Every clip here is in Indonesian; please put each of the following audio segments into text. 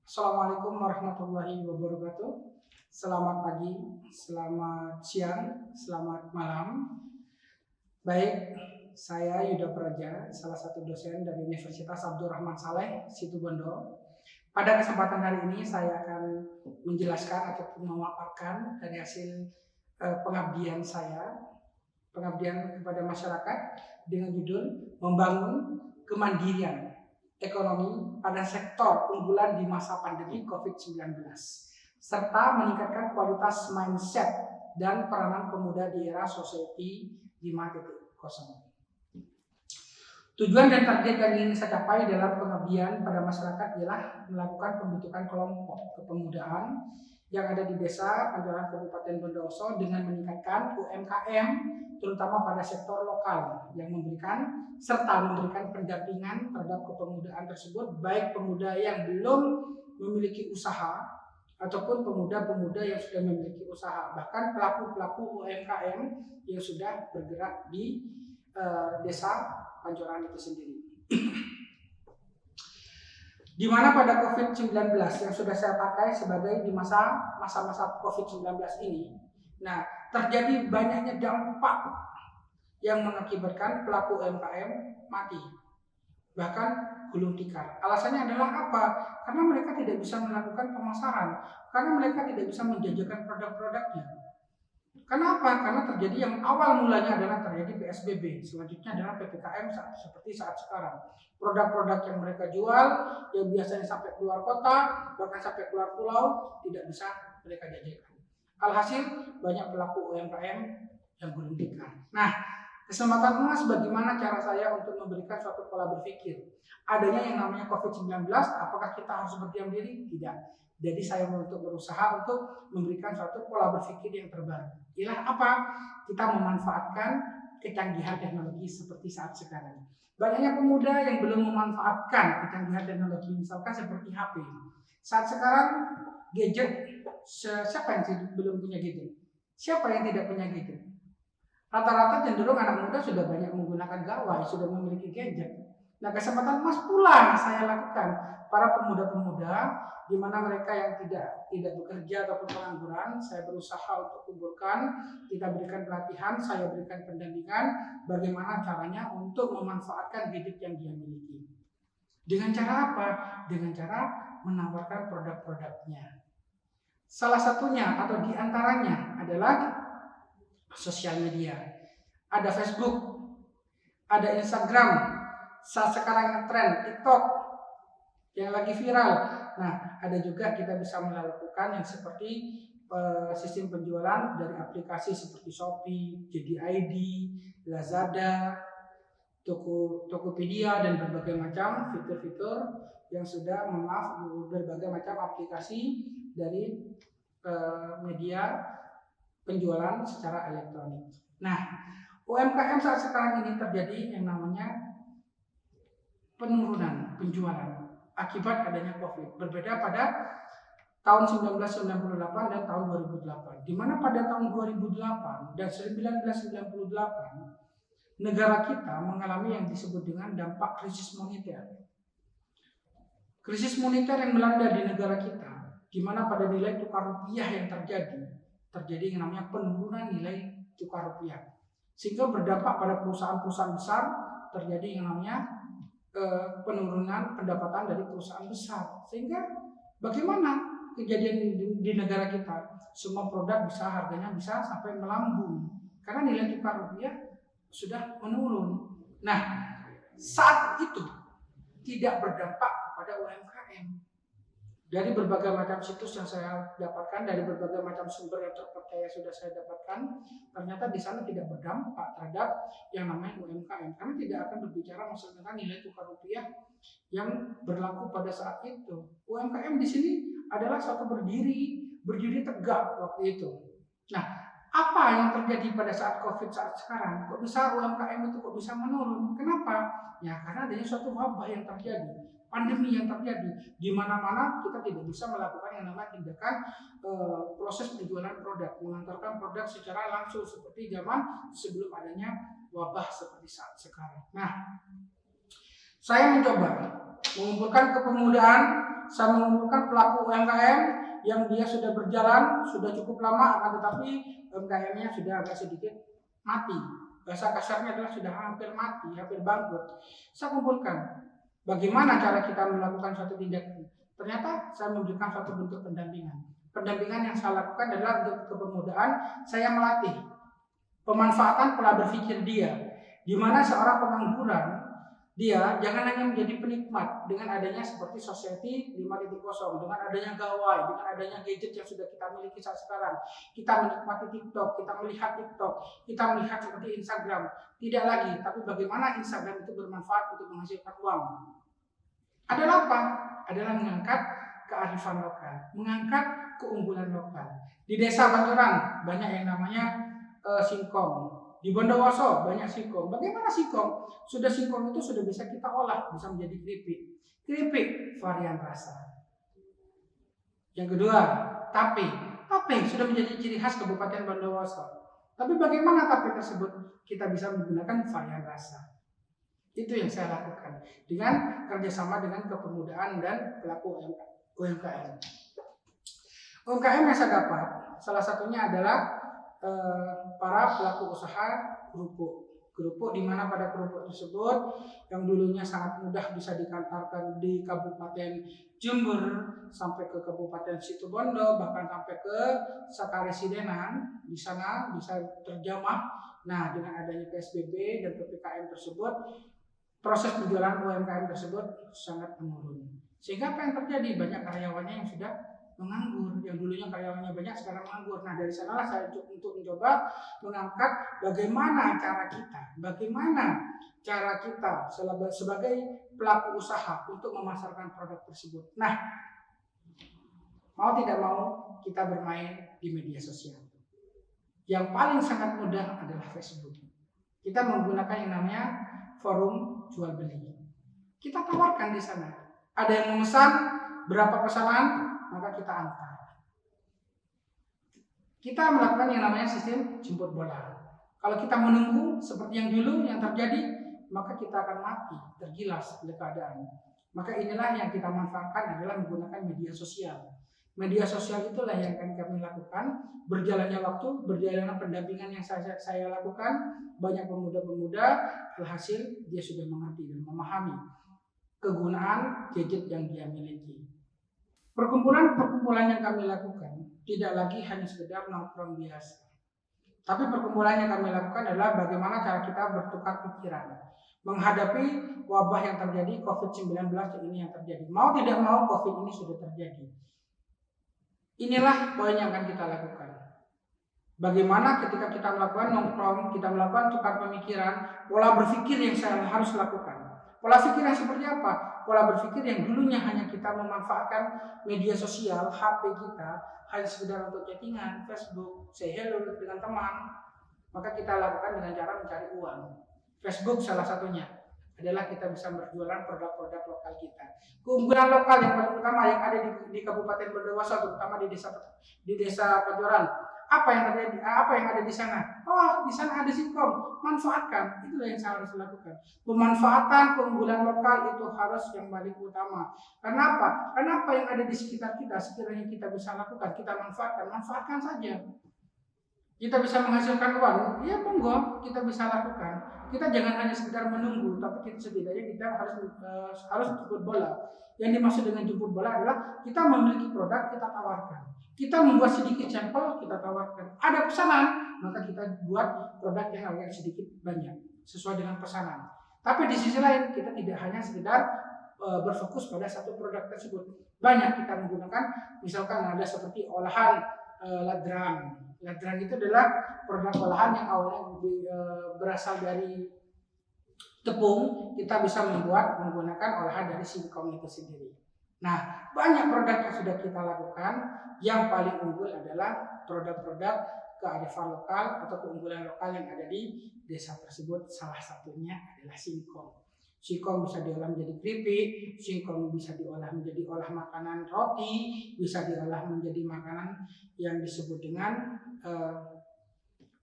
Assalamualaikum warahmatullahi wabarakatuh. Selamat pagi, selamat siang, selamat malam. Baik, saya Yuda Praja, salah satu dosen dari Universitas Abdurrahman Saleh, Situbondo. Pada kesempatan hari ini saya akan menjelaskan ataupun memaparkan dari hasil pengabdian saya, pengabdian kepada masyarakat dengan judul Membangun Kemandirian Ekonomi pada sektor unggulan di masa pandemi COVID-19 serta meningkatkan kualitas mindset dan peranan pemuda di era society 5.0. Tujuan dan target yang ingin saya capai dalam pengabdian pada masyarakat ialah melakukan pembentukan kelompok kepemudaan yang ada di desa Pancoran Kabupaten Bondowoso dengan meningkatkan UMKM terutama pada sektor lokal yang memberikan pendampingan terhadap kepemudaan tersebut, baik pemuda yang belum memiliki usaha ataupun pemuda-pemuda yang sudah memiliki usaha, bahkan pelaku-pelaku UMKM yang sudah bergerak di desa Pancoran itu sendiri. Di mana pada COVID-19 yang sudah saya pakai sebagai di masa-masa COVID-19 ini, nah terjadi banyaknya dampak yang mengakibatkan pelaku UMKM mati, bahkan gulung tikar. Alasannya adalah apa? Karena mereka tidak bisa melakukan pemasaran, karena mereka tidak bisa menjajakan produk-produknya. Kenapa? Karena terjadi yang awal mulanya adalah terjadi PSBB, selanjutnya adalah PPKM seperti saat sekarang. Produk-produk yang mereka jual yang biasanya sampai keluar kota, bahkan sampai keluar pulau, tidak bisa mereka jajakan. Alhasil banyak pelaku UMKM yang gulung tikar. Nah, kesempatan emas bagaimana cara saya untuk memberikan suatu pola berpikir. Adanya yang namanya COVID-19, apakah kita harus berdiam diri? Tidak. Jadi saya berusaha untuk memberikan suatu pola berpikir yang terbaru. Ialah apa? Kita memanfaatkan kecanggihan teknologi seperti saat sekarang. Banyaknya pemuda yang belum memanfaatkan kecanggihan teknologi, misalkan seperti HP. Saat sekarang gadget, siapa yang belum punya gadget? Siapa yang tidak punya gadget? Rata-rata cenderung anak muda sudah banyak menggunakan gawai, sudah memiliki gadget. Nah, kesempatan emas pula saya lakukan para pemuda-pemuda di mana mereka yang tidak bekerja ataupun pengangguran, saya berusaha untuk kumpulkan, kita berikan pelatihan, saya berikan pendampingan bagaimana caranya untuk memanfaatkan gadget yang dia miliki. Dengan cara apa? Dengan cara menawarkan produk-produknya. Salah satunya atau diantaranya adalah sosial media. Ada Facebook, ada Instagram, saat sekarang yang tren TikTok yang lagi viral. Nah, ada juga kita bisa melakukan yang seperti sistem penjualan dari aplikasi seperti Shopee, JD.id, Lazada, Tokopedia dan berbagai macam fitur-fitur yang sudah berbagai macam aplikasi dari media penjualan secara elektronik. Nah, UMKM saat sekarang ini terjadi yang namanya penurunan penjualan akibat adanya COVID. Berbeda pada tahun 1998 dan tahun 2008. Di mana pada tahun 2008 dan 1998 negara kita mengalami yang disebut dengan dampak krisis moneter. Krisis moneter yang melanda di negara kita, di mana pada nilai tukar rupiah yang terjadi yang namanya penurunan nilai tukar rupiah. Sehingga berdampak pada perusahaan-perusahaan besar terjadi yang namanya penurunan pendapatan dari perusahaan besar. Sehingga bagaimana kejadian di negara kita? Semua produk harganya bisa sampai melambung karena nilai tukar rupiah sudah menurun. Nah, saat itu tidak berdampak kepada UMKM. Dari berbagai macam situs yang saya dapatkan, dari berbagai macam sumber yang terpercaya sudah saya dapatkan, ternyata di sana tidak berdampak terhadap yang namanya UMKM. Kami tidak akan berbicara masalah tentang nilai tukar rupiah yang berlaku pada saat itu. UMKM di sini adalah suatu berdiri tegak waktu itu. Nah, apa yang terjadi pada saat COVID saat sekarang? Kok bisa UMKM itu bisa menurun? Kenapa? Ya karena adanya suatu wabah yang terjadi, pandemi yang terjadi, di mana-mana kita tidak bisa melakukan yang namanya tindakan proses penjualan produk, mengantarkan produk secara langsung seperti zaman sebelum adanya wabah seperti saat sekarang. Nah, saya mencoba mengumpulkan kepemudaan saya mengumpulkan pelaku UMKM yang dia sudah berjalan, sudah cukup lama, akan tetapi UMKM-nya sudah agak sedikit mati. Bahasa kasarnya adalah sudah hampir mati, hampir bangkrut. Saya kumpulkan bagaimana cara kita melakukan suatu tindakan. Ternyata saya memberikan suatu bentuk pendampingan. Pendampingan yang saya lakukan adalah untuk kepemudaan, saya melatih pemanfaatan pola berpikir dia, di mana seorang pengangguran dia jangan hanya menjadi penikmat dengan adanya seperti Society 5.0, dengan adanya gawai, dengan adanya gadget yang sudah kita miliki saat sekarang. Kita menikmati TikTok, kita melihat TikTok, kita melihat seperti Instagram. Tidak lagi, tapi bagaimana Instagram itu bermanfaat untuk menghasilkan uang. Adalah apa? Adalah mengangkat kearifan lokal, mengangkat keunggulan lokal. Di desa Pancoran banyak yang namanya singkong. Di Bondowoso banyak singkong. Bagaimana singkong? Sudah singkong itu sudah bisa kita olah, bisa menjadi keripik. Keripik varian rasa. Yang kedua, tape. Tape sudah menjadi ciri khas Kabupaten Bondowoso. Tapi bagaimana tape tersebut kita bisa menggunakan varian rasa? Itu yang saya lakukan dengan kerjasama dengan kepemudaan dan pelaku UMKM. UMKM yang saya dapat, salah satunya adalah para pelaku usaha kerupuk, di mana pada kerupuk tersebut yang dulunya sangat mudah bisa dikantarkan di Kabupaten Jember sampai ke Kabupaten Situbondo, bahkan sampai ke Sakaresidenan, di sana bisa terjamah. Nah, dengan adanya PSBB dan PPKM tersebut, proses penjualan UMKM tersebut sangat menurun. Sehingga apa yang terjadi? Banyak karyawannya yang sudah menganggur, yang dulunya karyawannya banyak sekarang menganggur. Nah, dari sanalah saya untuk mencoba mengangkat bagaimana cara kita sebagai pelaku usaha untuk memasarkan produk tersebut. Nah, mau tidak mau kita bermain di media sosial. Yang paling sangat mudah adalah Facebook. Kita menggunakan yang namanya forum jual beli. Kita tawarkan di sana. Ada yang memesan berapa pesanan, maka kita antar. Kita melakukan yang namanya sistem jemput bola. Kalau kita menunggu seperti yang dulu yang terjadi, maka kita akan mati, tergilas oleh keadaan. Maka inilah yang kita manfaatkan adalah menggunakan media sosial. Media sosial itulah yang akan kami lakukan. Berjalannya waktu, berjalannya pendampingan yang saya lakukan, banyak pemuda-pemuda, alhasil dia sudah mengerti dan memahami kegunaan gadget yang dia miliki. Perkumpulan yang kami lakukan tidak lagi hanya sekedar nongkrong biasa. Tapi perkumpulan yang kami lakukan adalah bagaimana cara kita bertukar pikiran menghadapi wabah yang terjadi COVID-19 ini yang terjadi. Mau tidak mau COVID ini sudah terjadi. Inilah poin yang akan kita lakukan. Bagaimana ketika kita melakukan nongkrong, kita melakukan tukar pemikiran, pola berpikir yang saya harus lakukan. Pola pikir yang seperti apa? Pola berpikir yang dulunya hanya kita memanfaatkan media sosial, HP kita, hanya sekedar untuk chattingan, Facebook, say hello dengan teman, maka kita lakukan dengan cara mencari uang. Facebook salah satunya adalah kita bisa berjualan produk-produk lokal kita. Keunggulan lokal yang paling utama yang ada di Kabupaten Bondowoso, terutama di desa Pancoran. Apa yang terjadi? Apa yang ada di sana? Oh, di sana ada singkong. Manfaatkan. Itulah yang saya harus lakukan. Pemanfaatan keunggulan lokal itu harus yang paling utama. Kenapa? Karena apa yang ada di sekitar kita, sekiranya kita bisa lakukan, kita manfaatkan saja. Kita bisa menghasilkan uang, ya monggo, kita bisa lakukan. Kita jangan hanya sekedar menunggu, tapi setidaknya kita harus jemput bola. Yang dimaksud dengan jemput bola adalah kita memiliki produk, kita tawarkan. Kita membuat sedikit sampel, kita tawarkan. Ada pesanan, maka kita buat produk yang agak sedikit banyak, sesuai dengan pesanan. Tapi di sisi lain, kita tidak hanya sekedar berfokus pada satu produk tersebut. Banyak kita menggunakan, misalkan ada seperti olahan ladrang. Ladrang itu adalah produk olahan yang awalnya berasal dari tepung, kita bisa menggunakan olahan dari singkong itu sendiri. Nah, banyak produk yang sudah kita lakukan. Yang paling unggul adalah produk-produk kearifan lokal atau keunggulan lokal yang ada di desa tersebut. Salah satunya adalah singkong. Singkong bisa diolah menjadi keripik, singkong bisa diolah menjadi olah makanan roti, bisa diolah menjadi makanan yang disebut dengan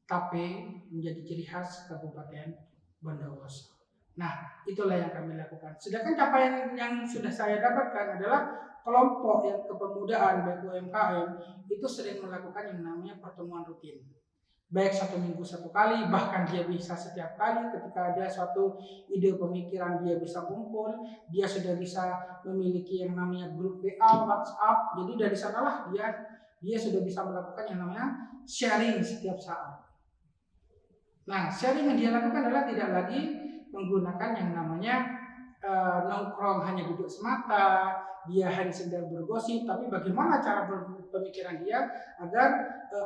tape, menjadi ciri khas Kabupaten Bondowoso. Nah, itulah yang kami lakukan. Sedangkan capaian yang sudah saya dapatkan adalah kelompok yang kepemudaan baik UMKM itu sering melakukan yang namanya pertemuan rutin. Baik 1 minggu 1 kali, bahkan dia bisa setiap kali ketika ada suatu ide pemikiran dia bisa kumpul, dia sudah bisa memiliki yang namanya grup WA, WhatsApp. Jadi dari sanalah dia sudah bisa melakukan yang namanya sharing setiap saat. Nah, sharing yang dia lakukan adalah tidak lagi menggunakan yang namanya nongkrong hanya duduk semata, dia hanya sekedar bergosip, tapi bagaimana cara pemikiran dia agar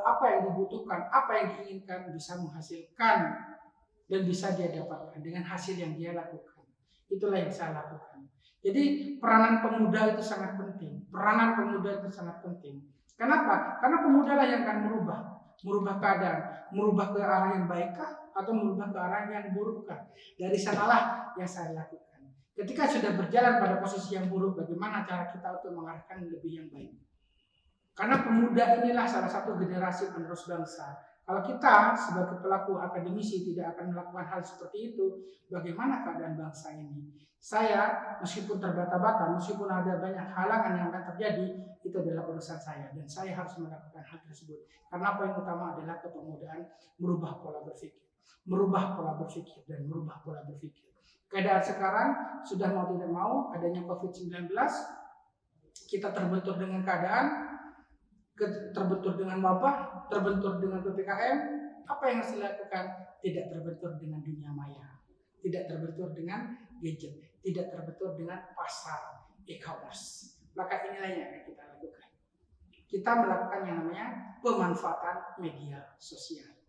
apa yang dibutuhkan, apa yang diinginkan bisa menghasilkan dan bisa dia dapatkan dengan hasil yang dia lakukan. Itulah yang saya lakukan. Jadi peranan pemuda itu sangat penting. Peranan pemuda itu sangat penting. Kenapa? Karena pemuda lah yang akan merubah keadaan, merubah ke arah yang baikkah atau merubah ke arah yang burukkah. Dari sanalah yang saya lakukan. Ketika sudah berjalan pada posisi yang buruk, bagaimana cara kita untuk mengarahkan lebih yang baik? Karena pemuda inilah salah satu generasi penerus bangsa. Kalau kita sebagai pelaku akademisi tidak akan melakukan hal seperti itu, bagaimana keadaan bangsa ini? Saya, meskipun terbata-bata, meskipun ada banyak halangan yang akan terjadi, itu adalah urusan saya. Dan saya harus melakukan hal tersebut. Karena poin utama adalah kepemudaan, merubah pola berpikir. Merubah pola berpikir dan merubah pola berpikir. Keadaan sekarang sudah mau tidak mau adanya COVID-19, kita terbentur dengan keadaan, terbentur dengan wabah, terbentur dengan PPKM. Apa yang harus dilakukan? Tidak terbentur dengan dunia maya, tidak terbentur dengan gadget, tidak terbentur dengan pasar e-commerce. Maka inilah yang akan kita lakukan. Kita melakukan yang namanya pemanfaatan media sosial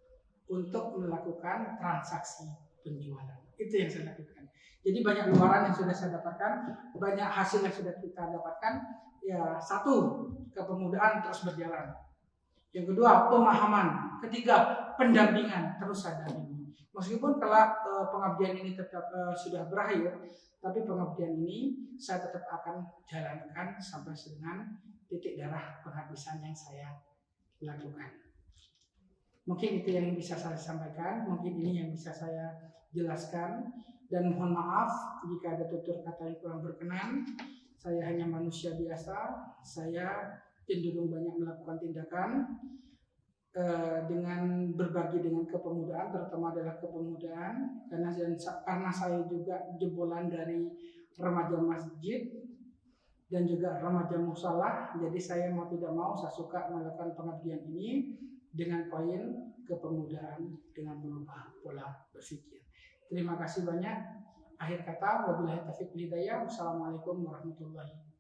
untuk melakukan transaksi penjualan. Itu yang saya lakukan. Jadi banyak luaran yang sudah saya dapatkan, banyak hasil yang sudah kita dapatkan. Ya, satu, kepemudaan terus berjalan. Yang kedua, pemahaman. Ketiga, pendampingan terus ada ini. Meskipun kelak pengabdian ini tetap sudah berakhir, tapi pengabdian ini saya tetap akan jalankan sampai dengan titik darah penghabisan yang saya lakukan. Mungkin itu yang bisa saya sampaikan, mungkin ini yang bisa saya jelaskan, dan mohon maaf jika ada tutur kata yang kurang berkenan. Saya hanya manusia biasa, saya cenderung banyak melakukan tindakan dengan berbagi dengan kepemudaan, terutama adalah kepemudaan, karena saya juga jebolan dari remaja masjid dan juga remaja musalah, jadi saya mau tidak mau saya suka melakukan pengabdian ini dengan poin kepemudaan dengan merubah pola berpikir. Terima kasih banyak. Akhir kata, wabillahi taufiq wal hidayah. Wassalamualaikum warahmatullahi wabarakatuh.